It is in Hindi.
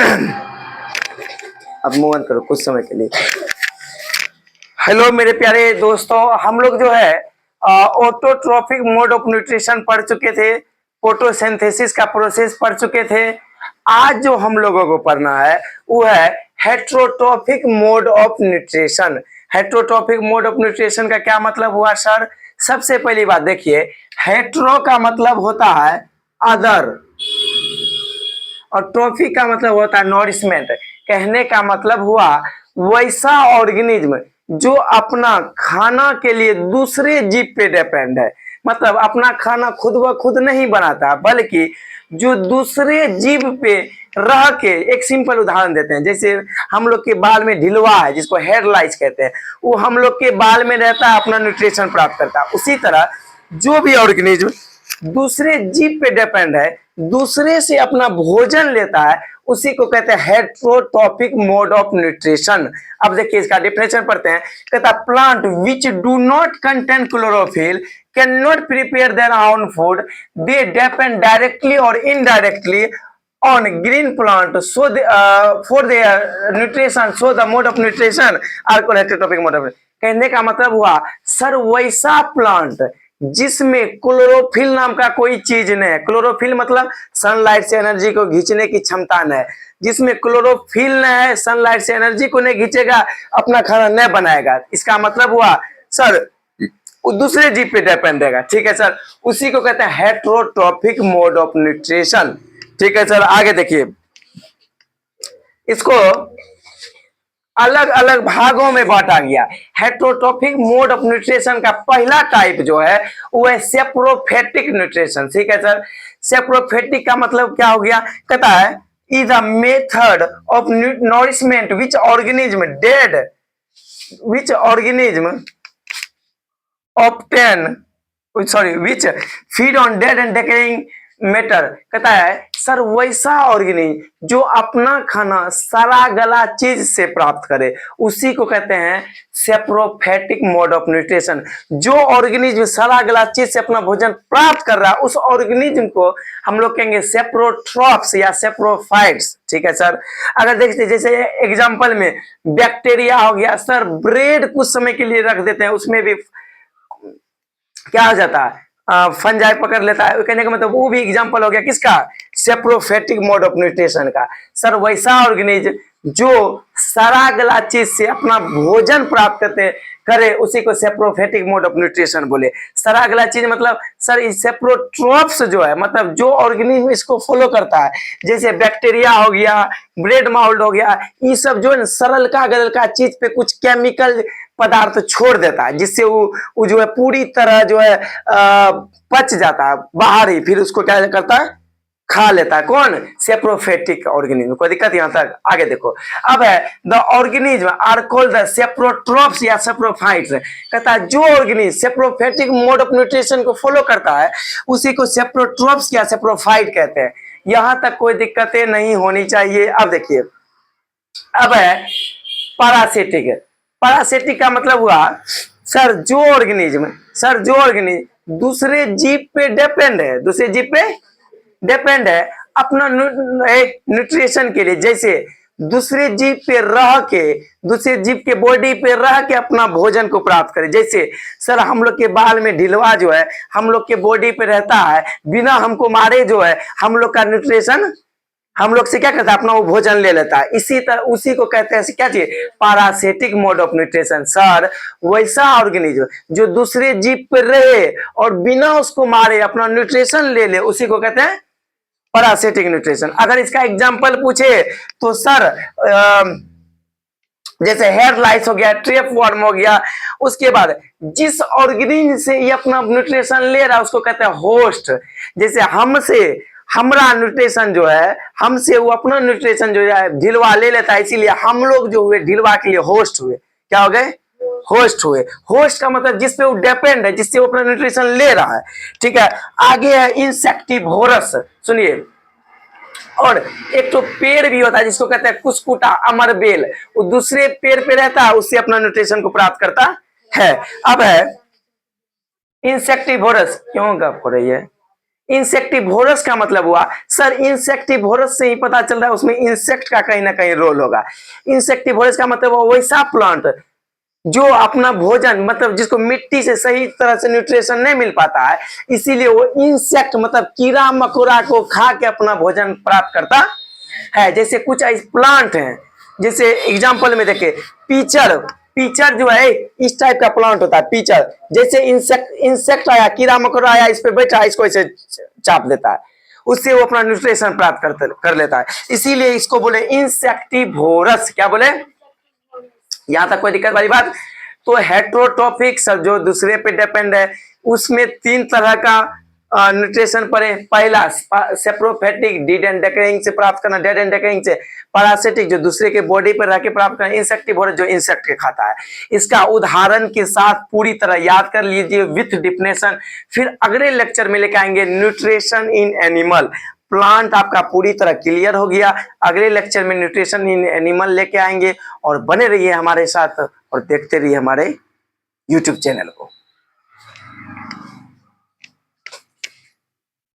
अब मूव ऑन करो कुछ समय के लिए। हेलो मेरे प्यारे दोस्तों, हम लोग जो है ऑटोट्रोफिक मोड ऑफ न्यूट्रिशन पढ़ चुके थे, फोटोसिंथेसिस का प्रोसेस पढ़ चुके थे। आज जो हम लोगों को पढ़ना है वो है heterotrophic mode of nutrition. Heterotrophic mode of nutrition का क्या मतलब हुआ सर? सबसे पहली बात देखिए, हेट्रो का मतलब होता है अदर और ट्रॉफी का मतलब होता है नॉरिशमेंट। कहने का मतलब हुआ वैसा ऑर्गेनिज्म जो अपना खाना के लिए दूसरे जीव पे डिपेंड है, मतलब अपना खाना खुद ब खुद नहीं बनाता बल्कि जो दूसरे जीव पे रह के, एक सिंपल उदाहरण देते हैं, जैसे हम लोग के बाल में ढिलवा है जिसको हेयर लाइस कहते हैं, वो हम लोग के बाल में रहता है, अपना न्यूट्रिशन प्राप्त करता है। उसी तरह जो भी ऑर्गेनिज्म दूसरे जीव पे डिपेंड है, दूसरे से अपना भोजन लेता है, उसी को कहते हैं हेट्रोट्रोफिक मोड ऑफ न्यूट्रिशन। अब देखिए इसका डेफिनेशन पढ़ते हैं। कहता है plant which do not contain chlorophyll can not prepare their own food, they depend directly और indirectly on green plant so for their nutrition, so the mode of nutrition are called heterotrophic mode of nutrition। कहने का मतलब हुआ सर वैसा प्लांट जिसमें क्लोरोफिल नाम का कोई चीज नहीं है, क्लोरोफिल मतलब सनलाइट से एनर्जी को खींचने की क्षमता नहीं है, जिसमें क्लोरोफिल नहीं है, सनलाइट से एनर्जी को नहीं खींचेगा, अपना खाना नहीं बनाएगा, इसका मतलब हुआ सर दूसरे जीव पे डिपेंड रहेगा। ठीक है सर, उसी को कहते हैं हेट्रोट्रोफिक मोड ऑफ न्यूट्रिशन। ठीक है सर, आगे देखिए, इसको अलग अलग भागों में बांटा गया। हेट्रोट्रोफिक मोड ऑफ न्यूट्रिशन का पहला टाइप जो है वो है सेप्रोफेटिक न्यूट्रिशन। ठीक है सर, सेप्रोफेटिक का मतलब क्या हो गया? कहता है is a method of nourishment which organism obtain which feed on dead and decaying matter. कहता है सर वैसा ऑर्गेनिज्म जो अपना खाना सड़ा गला चीज से प्राप्त करे, उसी को कहते हैं सेप्रोफेटिक मोड ऑफ न्यूट्रिशन। जो ऑर्गेनिज्म सड़ा गला चीज से अपना भोजन प्राप्त कर रहा है उस ऑर्गेनिज्म को हम लोग कहेंगे सेप्रोट्रॉप्स या सेप्रोफाइट्स। ठीक है सर, अगर देखते जैसे एग्जांपल में बैक्टीरिया हो गया सर, ब्रेड कुछ समय के लिए रख देते हैं, उसमें भी क्या हो जाता है, फंजाई पकड़ लेता है। कहने का मतलब वो भी एग्जांपल हो गया किसका? सेप्रोफेटिक मोड ऑफ न्यूट्रिशन का। सर वैसा ऑर्गेनिज्म जो सड़ा गला चीज से अपना भोजन प्राप्त करे उसी को सेप्रोफेटिक मोड ऑफ न्यूट्रिशन बोले। सड़ा गला चीज मतलब सर इस सेप्रोट्रॉप्स जो है, मतलब जो ऑर्गेनिज्म इसको फॉलो करता है, जैसे बैक्टीरिया हो गया, ब्रेड माउल्ड हो गया, ये सब जो है सरल का गलल का चीज पे कुछ केमिकल पदार्थ छोड़ देता है, जिससे वो जो है पूरी तरह जो है पच जाता है बाहर ही, फिर उसको क्या करता है, खा लेता है। कौन? Saprophytic organism. कोई दिक्कत यहां तक? आगे देखो, अब है the organism are called the saprotrophs या सेप्रोफाइट्स। कहता है जो organism saprophytic mode of nutrition को फॉलो करता है उसी को सेप्रोट्रॉप्स या सेप्रोफाइट कहते हैं। यहां तक कोई दिक्कतें नहीं होनी चाहिए। अब देखिए, अब है पैरासिटिक। पैरासिटिक का मतलब हुआ सर जो ऑर्गेनिज्म दूसरे जीव पे डिपेंड है, दूसरे जीव पे डिपेंड है अपना न्यूट्रिशन के लिए, जैसे दूसरे जीव पे रह के, दूसरे जीव के बॉडी पे रह के अपना भोजन को प्राप्त करे। जैसे सर हम लोग के बाल में ढिलवा जो है हम लोग के बॉडी पे रहता है, बिना हमको मारे जो है हम लोग का न्यूट्रिशन हम लोग से क्या करता है, अपना वो भोजन ले लेता है। इसी तरह उसी को कहते हैं क्या चीज? Parasitic mode of nutrition. Sir वैसा ऑर्गेनिज्म जो दूसरे जीव पर रहे और बिना उसको मारे अपना न्यूट्रिशन ले ले, उसी को कहते हैं पैरासिटिक न्यूट्रिशन। अगर इसका एग्जांपल पूछे तो सर जैसे हेयर लाइस हो गया, ट्रेप वर्म हो गया, उसके बाद जिस ऑर्गेनिज्म से ये अपना न्यूट्रिशन ले रहा है उसको कहते हैं होस्ट। जैसे हमसे हमारा न्यूट्रिशन जो है, हमसे वो अपना न्यूट्रिशन जो है ढिलवा ले लेता है, इसीलिए हम लोग जो हुए ढिलवा के लिए होस्ट हुए। क्या हो गए? होस्ट हुए। होस्ट का मतलब जिसपे वो डिपेंड है, जिससे वो अपना न्यूट्रिशन ले रहा है। ठीक है, आगे है इंसेक्टिवोरस। सुनिए, और एक तो पेड़ भी होता है जिसको कहते हैं कुसकुटा, अमरबेल, वो दूसरे पेड़ पे रहता है, उससे अपना न्यूट्रिशन को प्राप्त करता है। अब है इंसेक्टिवोरस। क्यों गप हो रही है? इंसेक्टिवोरस का मतलब हुआ सर, इंसेक्टिवोरस से ही पता चल रहा है उसमें इंसेक्ट का कहीं ना कहीं रोल होगा। इंसेक्टिवोरस का मतलब वैसा प्लांट जो अपना भोजन मतलब जिसको मिट्टी से सही तरह से न्यूट्रिशन नहीं मिल पाता है, इसीलिए वो इंसेक्ट मतलब कीड़ा मकोड़ा को खा के अपना भोजन प्राप्त करता है। जैसे कुछ प्लांट हैं, जैसे एग्जांपल में देखे पीचड़, पीचड़ जो है इस टाइप का प्लांट होता है पीचड़। जैसे इंसेक्ट आया, कीड़ा मकोड़ा आया, इस पे बैठा, इसको ऐसे चाप देता है, उससे वो अपना न्यूट्रिशन प्राप्त कर लेता है। इसीलिए इसको बोले इंसेक्टिवोरस। क्या बोले? यहां तक कोई दिक्कत वाली बात? तो हेट्रोट्रोफिक जो दूसरे पे डिपेंड है, उसमें 3 तरह का न्यूट्रिशन पड़े। पहला सेप्रोफेटिक, डीड एंड डेकेइंग से प्राप्त करना, डेड एंड डेकेइंग से। पैरासिटिक जो दूसरे के बॉडी पर रह के प्राप्त करना। इंसेक्टिवोरस जो इंसेक्ट के खाता है। इसका उदाहरण के साथ पूरी तरह याद कर लीजिए विथ डिफिनेशन। फिर अगले लेक्चर में लेकर आएंगे न्यूट्रिशन इन एनिमल। प्लांट आपका पूरी तरह क्लियर हो गया। अगले लेक्चर में न्यूट्रिशन इन एनिमल लेके आएंगे। और बने रहिए हमारे साथ और देखते रहिए हमारे YouTube चैनल को।